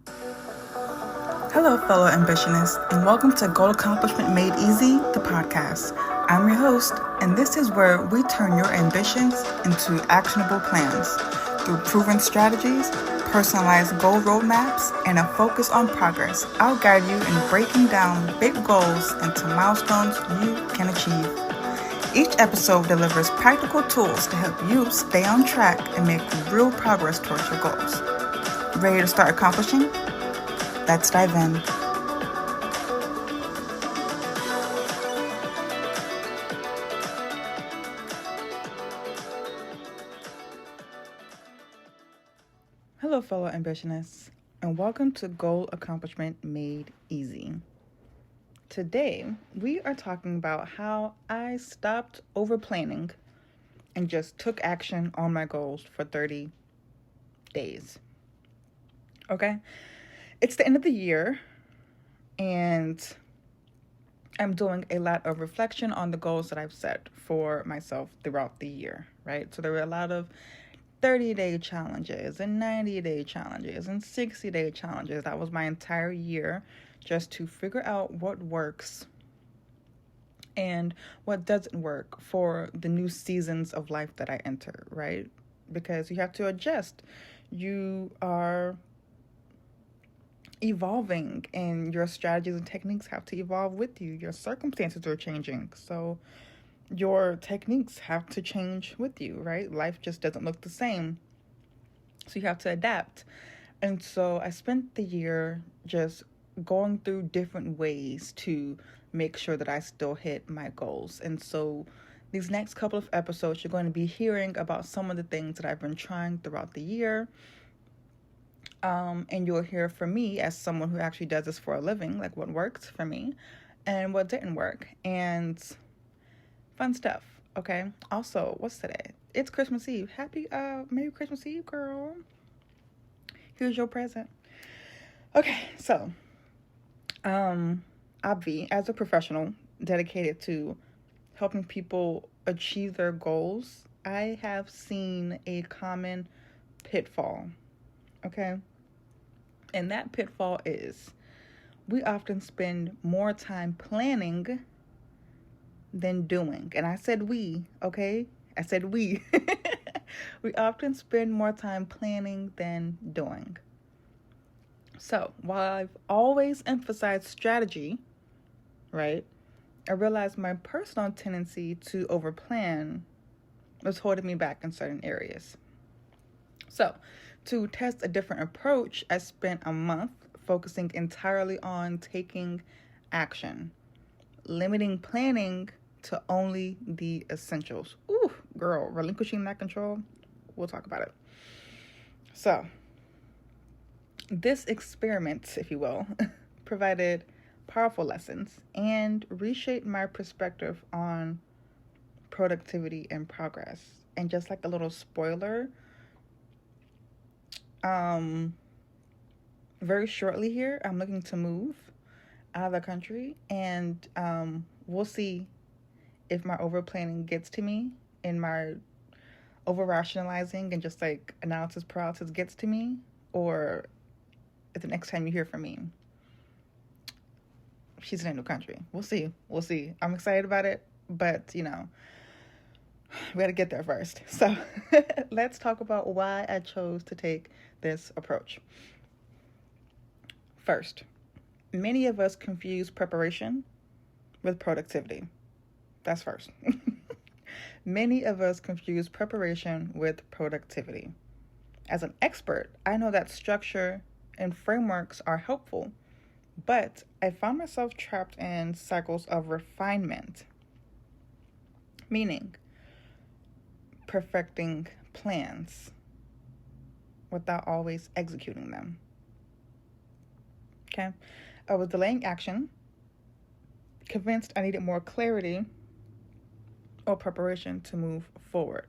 Hello, fellow ambitionists, and welcome to Goal Accomplishment Made Easy, the podcast. I'm your host, and this is where we turn your ambitions into actionable plans through proven strategies, personalized goal roadmaps, and a focus on progress. I'll guide you in breaking down big goals into milestones you can achieve. Each episode delivers practical tools to help you stay on track and make real progress towards your goals. Ready to start accomplishing? Let's dive in. Hello, fellow ambitionists, and welcome to Goal Accomplishment Made Easy. Today, we are talking about how I stopped overplanning and just took action on my goals for 30 days. Okay? It's the end of the year, and I'm doing a lot of reflection on the goals that I've set for myself throughout the year, right? So there were a lot of 30-day challenges and 90-day challenges and 60-day challenges. That was my entire year just to figure out what works and what doesn't work for the new seasons of life that I enter, right? Because you have to adjust. You are evolving, and your strategies and techniques have to evolve with you. Your circumstances are changing, so your techniques have to change with you, right? Life just doesn't look the same, so you have to adapt. And so I spent the year just going through different ways to make sure that I still hit my goals. And so these next couple of episodes, you're going to be hearing about some of the things that I've been trying throughout the year. And you'll hear from me as someone who actually does this for a living, like what worked for me and what didn't work, and fun stuff. Okay. Also, what's today? It's Christmas Eve. Merry Christmas Eve, girl. Here's your present. Okay. So, Obvi, as a professional dedicated to helping people achieve their goals, I have seen a common pitfall. Okay. And that pitfall is we often spend more time planning than doing. And I said we, okay? I said we. We often spend more time planning than doing. So while I've always emphasized strategy, right, I realized my personal tendency to overplan was holding me back in certain areas. So to test a different approach, I spent a month focusing entirely on taking action, limiting planning to only the essentials. Ooh, girl, relinquishing that control. We'll talk about it. So this experiment, if you will, provided powerful lessons and reshaped my perspective on productivity and progress. And just like a little spoiler, very shortly here, I'm looking to move out of the country, and we'll see if my overplanning gets to me and my over-rationalizing and just like analysis paralysis gets to me, or if the next time you hear from me, she's in a new country. We'll see. I'm excited about it, but we got to get there first. So let's talk about why I chose to take this approach. First, many of us confuse preparation with productivity. That's first. Many of us confuse preparation with productivity. As an expert, I know that structure and frameworks are helpful, but I found myself trapped in cycles of refinement, meaning perfecting plans without always executing them. Okay? I was delaying action, convinced I needed more clarity or preparation to move forward.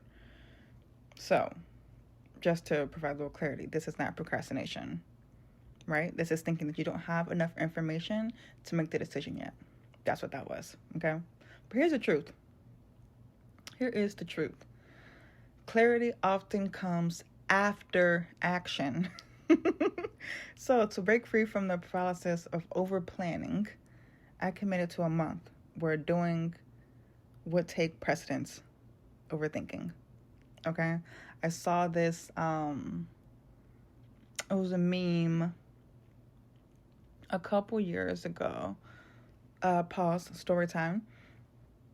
So, just to provide a little clarity, this is not procrastination, right? This is thinking that you don't have enough information to make the decision yet. That's what that was, okay? But here's the truth. Here is the truth. Clarity often comes after action. So, to break free from the paralysis of overplanning, I committed to a month where doing would take precedence over thinking. Okay? I saw this, it was a meme a couple years ago. Pause, story time.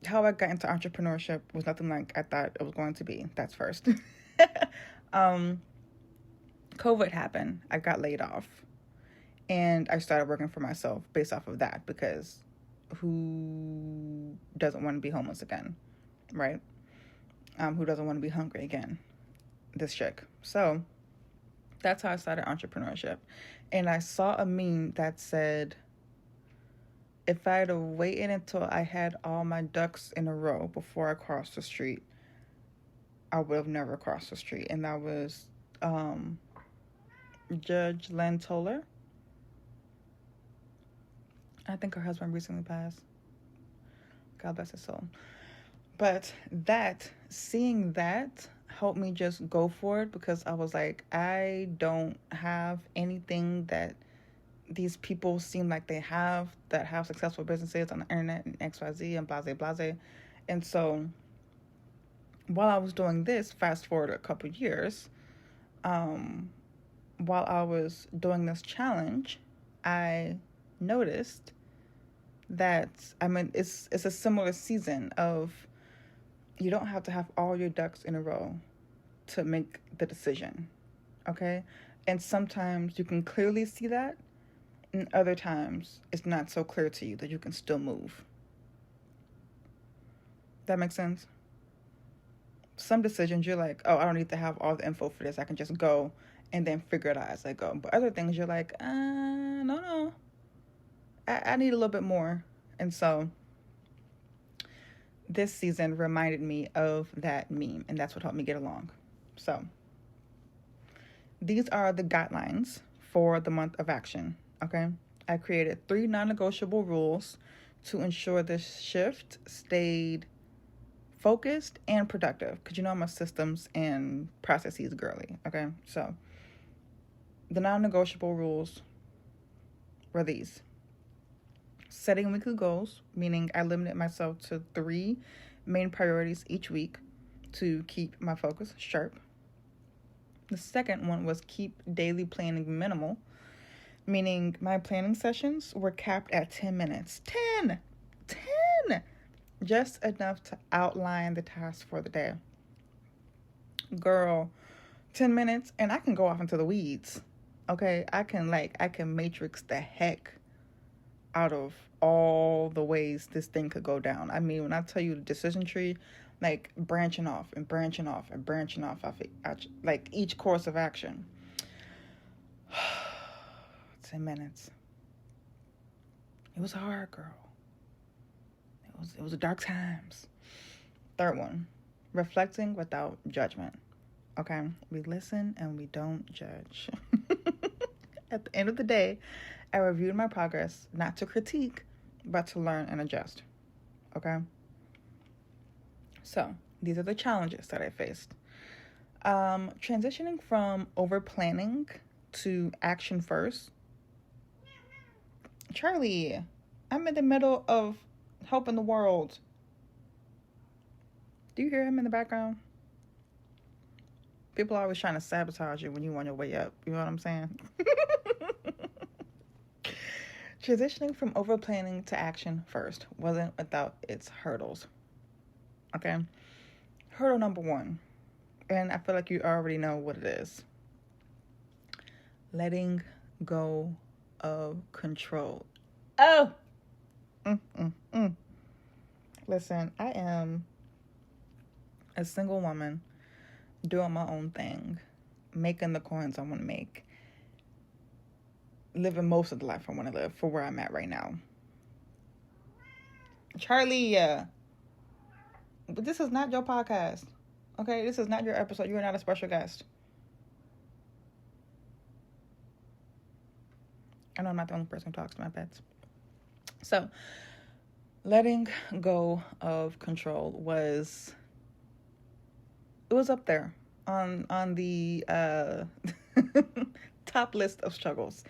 How I got into entrepreneurship was nothing like I thought it was going to be. That's first. um, COVID happened. I got laid off. And I started working for myself based off of that because who doesn't want to be homeless again, right? Who doesn't want to be hungry again? This chick. So that's how I started entrepreneurship. And I saw a meme that said, if I had waited until I had all my ducks in a row before I crossed the street, I would have never crossed the street. And that was Judge Len Toller. I think her husband recently passed. God bless his soul. But seeing that helped me just go for it because I was like, I don't have anything that these people seem like they have that have successful businesses on the internet and XYZ and blase blase. And so while I was doing this, fast forward a couple years, while I was doing this challenge, I noticed that, it's a similar season of you don't have to have all your ducks in a row to make the decision, okay? And sometimes you can clearly see that, and other times it's not so clear to you that you can still move. That makes sense? Some decisions you're like, oh, I don't need to have all the info for this. I can just go and then figure it out as I go. But other things you're like, no. I need a little bit more. And so this season reminded me of that meme, and that's what helped me get along. So these are the guidelines for the month of action, okay? I created 3 non-negotiable rules to ensure this shift stayed focused and productive, because you know I'm a systems and processes girly, okay? So the non-negotiable rules were these. Setting weekly goals, meaning I limited myself to 3 main priorities each week to keep my focus sharp. The second one was keep daily planning minimal, meaning my planning sessions were capped at 10 minutes. 10! Just enough to outline the task for the day. Girl, 10 minutes and I can go off into the weeds. Okay, I can matrix the heck out of all the ways this thing could go down. I mean, when I tell you the decision tree, like branching off like each course of action. 10 minutes. It was hard, girl. It was dark times. Third one, reflecting without judgment. Okay, we listen and we don't judge. At the end of the day, I reviewed my progress, not to critique, but to learn and adjust. Okay? So, these are the challenges that I faced. Transitioning from overplanning to action first. Charlie, I'm in the middle of helping the world. Do you hear him in the background? People are always trying to sabotage you when you're on your way up. You know what I'm saying? Transitioning from overplanning to action first wasn't without its hurdles. Okay? Hurdle number 1, and I feel like you already know what it is. Letting go of control. Oh! Listen, I am a single woman doing my own thing, making the coins I want to make, living most of the life I want to live for where I'm at right now. Charlie, but this is not your podcast, okay? This is not your episode. You are not a special guest. I know I'm not the only person who talks to my pets. So, letting go of control was up there on the top list of struggles.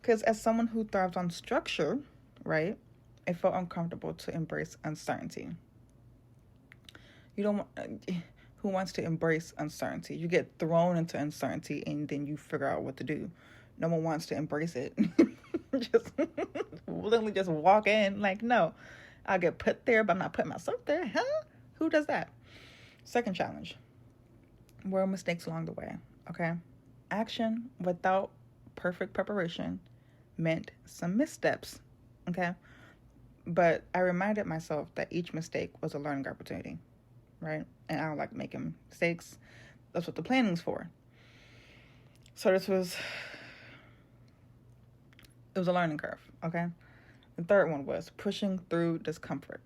Because as someone who thrives on structure, right, it felt uncomfortable to embrace uncertainty. You don't want, who wants to embrace uncertainty? You get thrown into uncertainty and then you figure out what to do. No one wants to embrace it. Just literally just walk in like, no, I'll get put there, but I'm not putting myself there. Huh? Who does that? Second challenge. Were mistakes along the way. Okay. Action without perfect preparation meant some missteps. Okay. But I reminded myself that each mistake was a learning opportunity. Right? And I don't like making mistakes. That's what the planning's for. So it was a learning curve, okay? The third one was pushing through discomfort,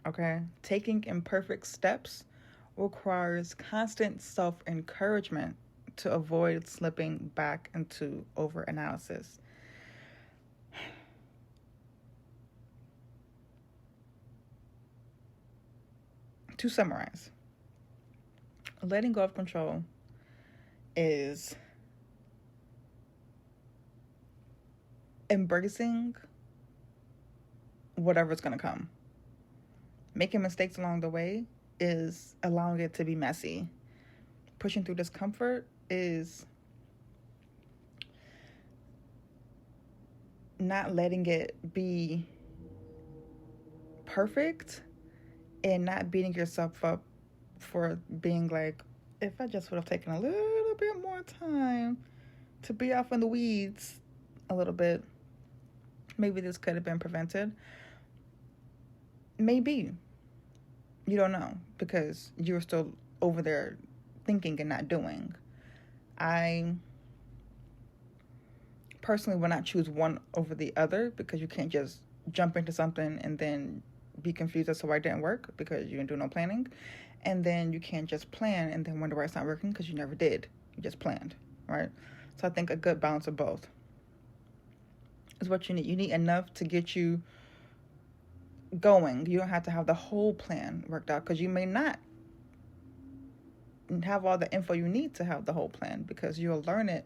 okay? Taking imperfect steps requires constant self-encouragement to avoid slipping back into overanalysis. To summarize, letting go of control is embracing whatever's going to come. Making mistakes along the way is allowing it to be messy. Pushing through discomfort is not letting it be perfect and not beating yourself up for being like, if I just would have taken a little bit more time to be off in the weeds a little bit, maybe this could have been prevented. Maybe. You don't know because you're still over there thinking and not doing. I personally would not choose one over the other because you can't just jump into something and then be confused as to why it didn't work because you didn't do no planning. And then you can't just plan and then wonder why it's not working because you never did. You just planned, right? So I think a good balance of both is what you need. You need enough to get you going. You don't have to have the whole plan worked out because you may not have all the info you need to have the whole plan because you'll learn it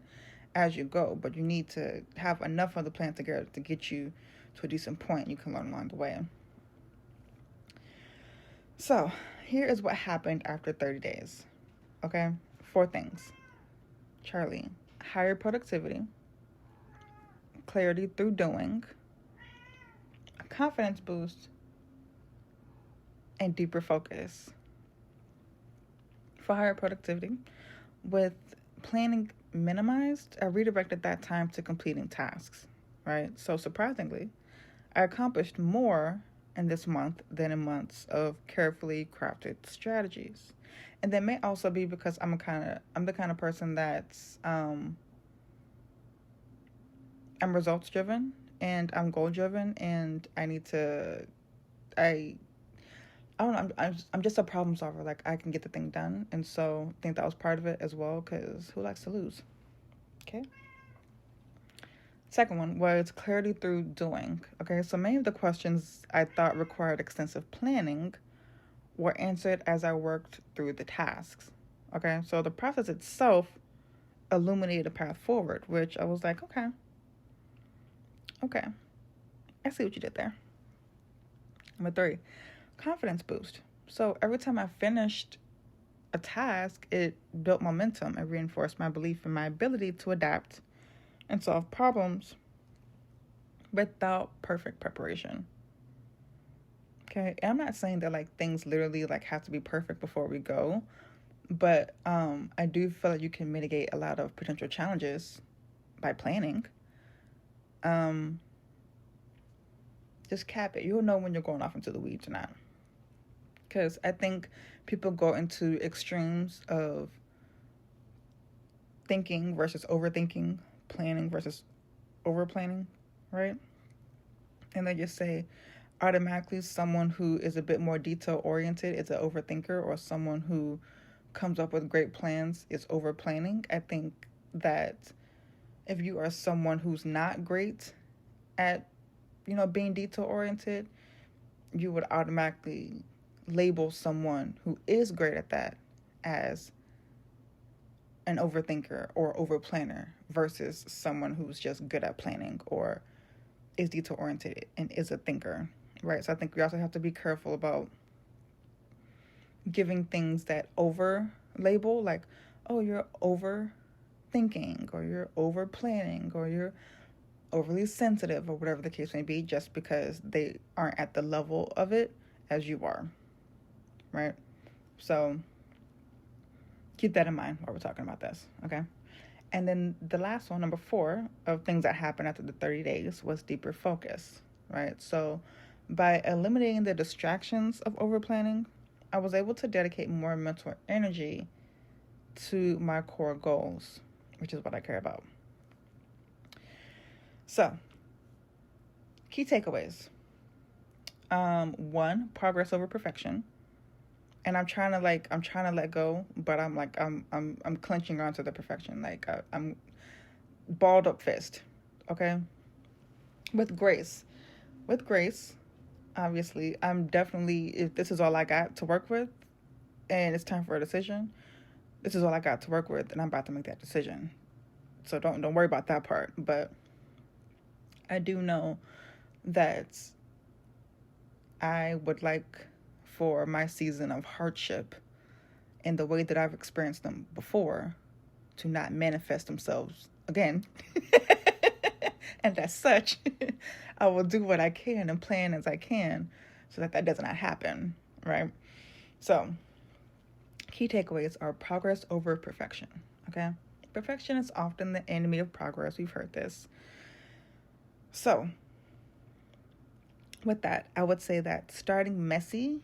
as you go. But you need to have enough of the plan together to get you to a decent point you can learn along the way. So here is what happened after 30 days. Okay? 4 things. Charlie, higher productivity, clarity through doing, a confidence boost, and deeper focus. For higher productivity, with planning minimized, I redirected that time to completing tasks, right? So surprisingly, I accomplished more in this month than in months of carefully crafted strategies. And that may also be because I'm the kind of person that's I'm results driven and I'm goal driven and I don't know. I'm just a problem solver. Like I can get the thing done, and so I think that was part of it as well. Because who likes to lose? Okay. Second one was clarity through doing. Okay, so many of the questions I thought required extensive planning were answered as I worked through the tasks. Okay, so the process itself illuminated a path forward, which I was like, okay, I see what you did there. Number 3, confidence boost. So every time I finished a task, it built momentum and reinforced my belief in my ability to adapt and solve problems without perfect preparation. Okay, and I'm not saying that like things literally like have to be perfect before we go, but I do feel like you can mitigate a lot of potential challenges by planning. Just cap it. You'll know when you're going off into the weeds or not. Because I think people go into extremes of thinking versus overthinking, planning versus overplanning, right? And they just say automatically someone who is a bit more detail oriented is an overthinker, or someone who comes up with great plans is overplanning. I think that if you are someone who's not great at being detail oriented, you would automatically label someone who is great at that as an overthinker or overplanner versus someone who's just good at planning or is detail oriented and is a thinker, right? So I think we also have to be careful about giving things that over label, like, oh, you're overthinking or you're over planning or you're overly sensitive or whatever the case may be, just because they aren't at the level of it as you are, right? So keep that in mind while we're talking about this, okay? And then the last one, number 4, of things that happen after the 30 days was deeper focus, right? So by eliminating the distractions of overplanning, I was able to dedicate more mental energy to my core goals, which is what I care about. So, key takeaways. 1, progress over perfection. And I'm trying to let go, but I'm clenching onto the perfection. Like I'm balled up fist. Okay? With grace, obviously, I'm definitely, if this is all I got to work with and it's time for a decision, this is all I got to work with and I'm about to make that decision. So don't worry about that part. But I do know that I would like for my season of hardship in the way that I've experienced them before to not manifest themselves again. And as such, I will do what I can and plan as I can so that does not happen, right? So, key takeaways are progress over perfection, okay? Perfection is often the enemy of progress. We've heard this. So, with that, I would say that starting messy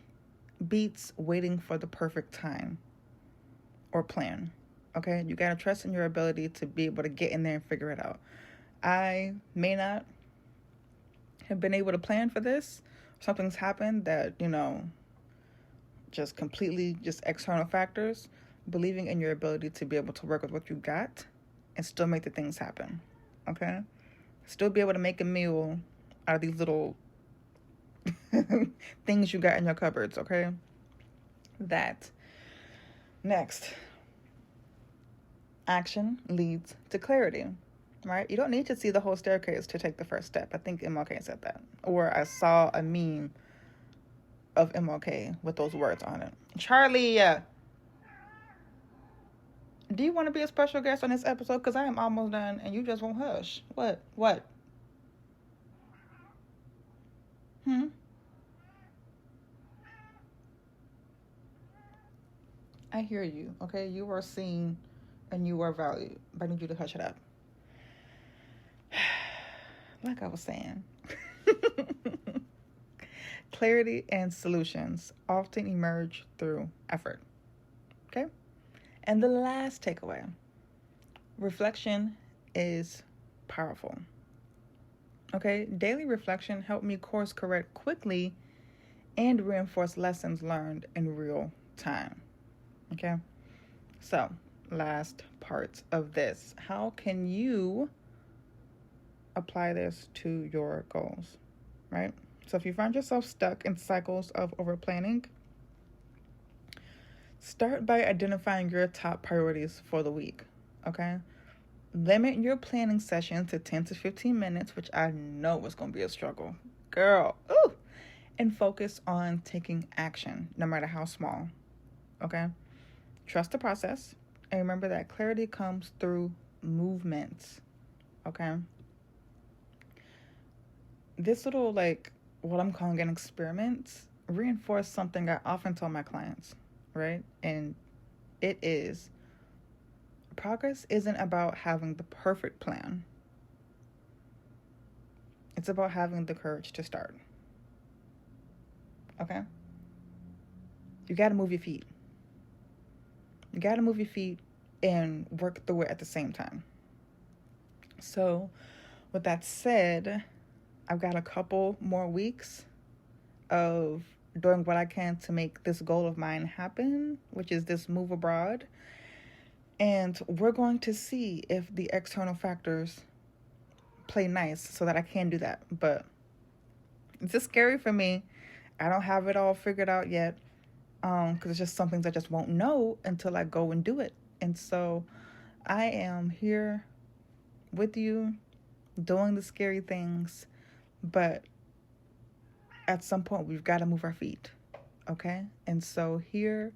beats waiting for the perfect time or plan, okay? You got to trust in your ability to be able to get in there and figure it out. I may not have been able to plan for this. Something's happened that, just completely just external factors. Believing in your ability to be able to work with what you got and still make the things happen, okay? Still be able to make a meal out of these little things you got in your cupboards, okay? That. Next. Action leads to clarity, right? You don't need to see the whole staircase to take the first step. I think MLK said that. Or I saw a meme of MLK with those words on it. Charlie, do you want to be a special guest on this episode? Because I am almost done and you just won't hush. What? I hear you, okay? You are seen and you are valued. But I need you to hush it up. Like I was saying. Clarity and solutions often emerge through effort, okay? And the last takeaway, reflection is powerful, okay? Daily reflection helped me course correct quickly and reinforce lessons learned in real time, okay? So, last part of this, how can you apply this to your goals, right? So if you find yourself stuck in cycles of overplanning, start by identifying your top priorities for the week, okay? Limit your planning session to 10 to 15 minutes, which I know is going to be a struggle. Girl, ooh! And focus on taking action, no matter how small, okay? Trust the process, and remember that clarity comes through movement, okay? This little, what I'm calling an experiment reinforce something I often tell my clients, right? And it is, progress isn't about having the perfect plan. It's about having the courage to start. Okay? You got to move your feet. You got to move your feet and work through it at the same time. So, with that said, I've got a couple more weeks of doing what I can to make this goal of mine happen, which is this move abroad. And we're going to see if the external factors play nice so that I can do that. But it's just scary for me. I don't have it all figured out yet, because it's just some things I just won't know until I go and do it. And so I am here with you doing the scary things, but at some point we've got to move our feet, okay? And so here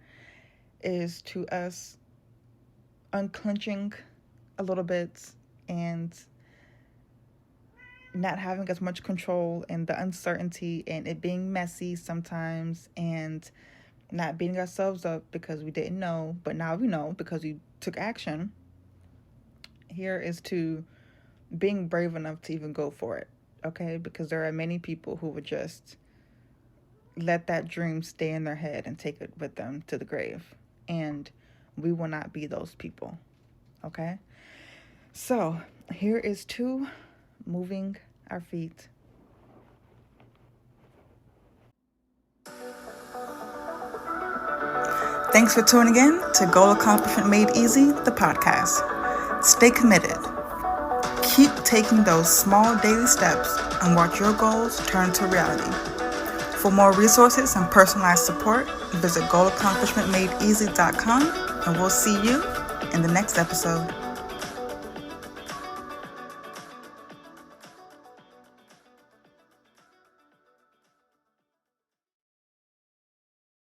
is to us unclenching a little bit and not having as much control and the uncertainty and it being messy sometimes and not beating ourselves up because we didn't know, but now we know because we took action. Here is to being brave enough to even go for it, okay? Because there are many people who would just let that dream stay in their head and take it with them to the grave. And we will not be those people, okay? So here is to moving our feet. Thanks for tuning in to Goal Accomplishment Made Easy, the podcast. Stay committed. Keep taking those small daily steps and watch your goals turn to reality. For more resources and personalized support, visit goalaccomplishmentmadeeasy.com, and we'll see you in the next episode.